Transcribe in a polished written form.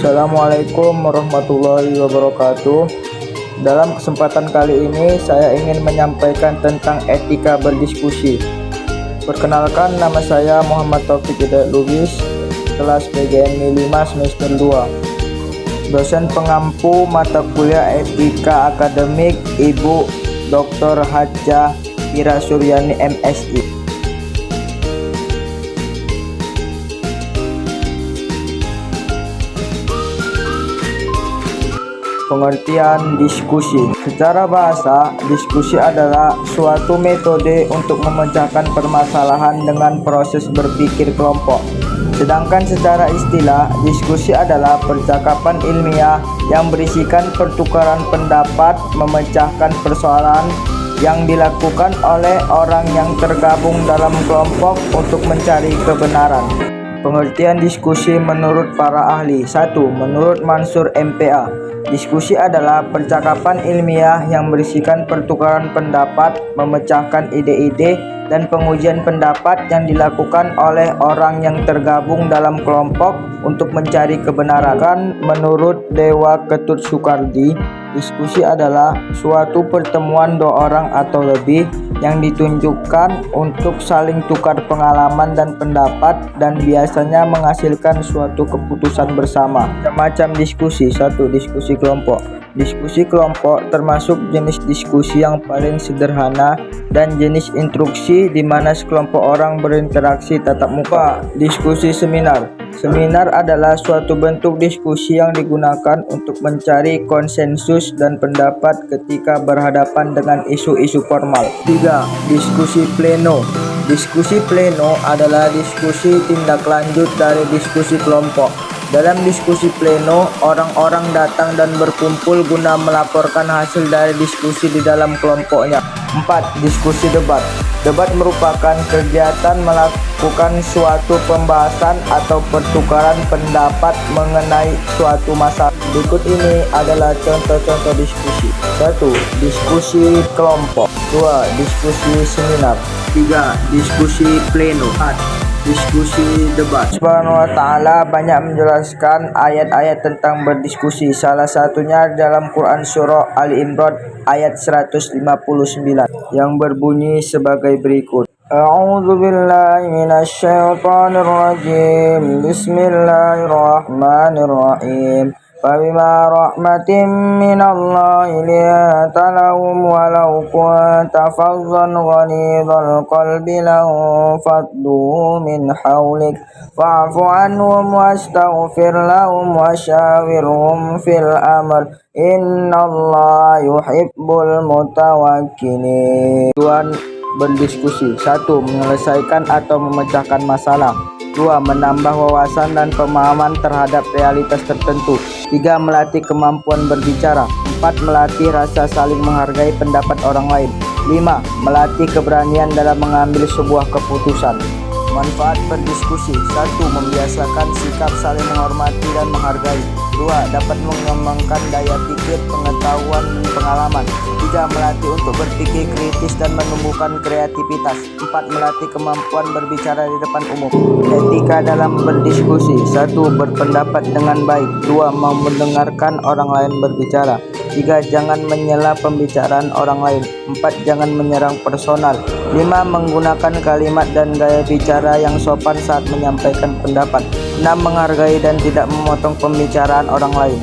Assalamualaikum warahmatullahi wabarakatuh. Dalam kesempatan kali ini saya ingin menyampaikan tentang etika berdiskusi. Perkenalkan, nama saya Muhammad Taufik Hidayat Lubis, kelas PGMI 5 semester 2. Dosen pengampu mata kuliah etika akademik Ibu Dr. Hajjah Ira Suryani MSI. Pengertian diskusi. Secara bahasa, diskusi adalah suatu metode untuk memecahkan permasalahan dengan proses berpikir kelompok. Sedangkan secara istilah, diskusi adalah percakapan ilmiah yang berisikan pertukaran pendapat, memecahkan persoalan yang dilakukan oleh orang yang tergabung dalam kelompok untuk mencari kebenaran. Pengertian diskusi menurut para ahli. 1. Menurut Mansur MPA, diskusi adalah percakapan ilmiah yang berisikan pertukaran pendapat, memecahkan ide-ide, dan pengujian pendapat yang dilakukan oleh orang yang tergabung dalam kelompok untuk mencari kebenaran. Menurut Dewa Ketut Soekardi, diskusi adalah suatu pertemuan dua orang atau lebih yang ditunjukkan untuk saling tukar pengalaman dan pendapat dan biasanya menghasilkan suatu keputusan bersama. Macam diskusi. 1. Diskusi kelompok. Diskusi kelompok termasuk jenis diskusi yang paling sederhana dan jenis instruksi di mana sekelompok orang berinteraksi tatap muka. Diskusi seminar. Seminar adalah suatu bentuk diskusi yang digunakan untuk mencari konsensus dan pendapat ketika berhadapan dengan isu-isu formal. 3. Diskusi pleno. Diskusi pleno adalah diskusi tindak lanjut dari diskusi kelompok. Dalam diskusi pleno, orang-orang datang dan berkumpul guna melaporkan hasil dari diskusi di dalam kelompoknya. 4. Diskusi debat. Debat merupakan kegiatan melakukan suatu pembahasan atau pertukaran pendapat mengenai suatu masalah. Berikut ini adalah contoh-contoh diskusi. 1. Diskusi kelompok. 2. Diskusi seminar. 3. Diskusi pleno. 4. Diskusi debat. Subhanahu wa ta'ala banyak menjelaskan ayat-ayat tentang berdiskusi. Salah satunya dalam Quran surah Ali Imran ayat 159 yang berbunyi sebagai berikut. A'udzu billahi minasy syaithanir rajim. Bismillahirrahmanirrahim. Fabima rahmatin minallahi linta lahum walau kunta fazzan ghalidhal qalbi lanfaddu min hawlik fa'fu anhum wastaghfir lahum wasyawirhum fil amr innallaha yuhibbul mutawakkilin. Tujuan berdiskusi. 1. Menyelesaikan atau memecahkan masalah. 2. Menambah wawasan dan pemahaman terhadap realitas tertentu. 3. Melatih kemampuan berbicara. 4. Melatih rasa saling menghargai pendapat orang lain. 5. Melatih keberanian dalam mengambil sebuah keputusan. Manfaat berdiskusi. 1. Membiasakan sikap saling menghormati dan menghargai. 2. Dapat mengembangkan daya pikir, pengetahuan, dan pengalaman. 3. Melatih untuk berpikir kritis dan menumbuhkan kreativitas. 4. Melatih kemampuan berbicara di depan umum. Etika dalam berdiskusi. 1. Berpendapat dengan baik. 2. Mau mendengarkan orang lain berbicara. 3. Jangan menyela pembicaraan orang lain. 4. Jangan menyerang personal. 5. Menggunakan kalimat dan gaya bicara yang sopan saat menyampaikan pendapat. 6. Menghargai dan tidak memotong pembicaraan orang lain.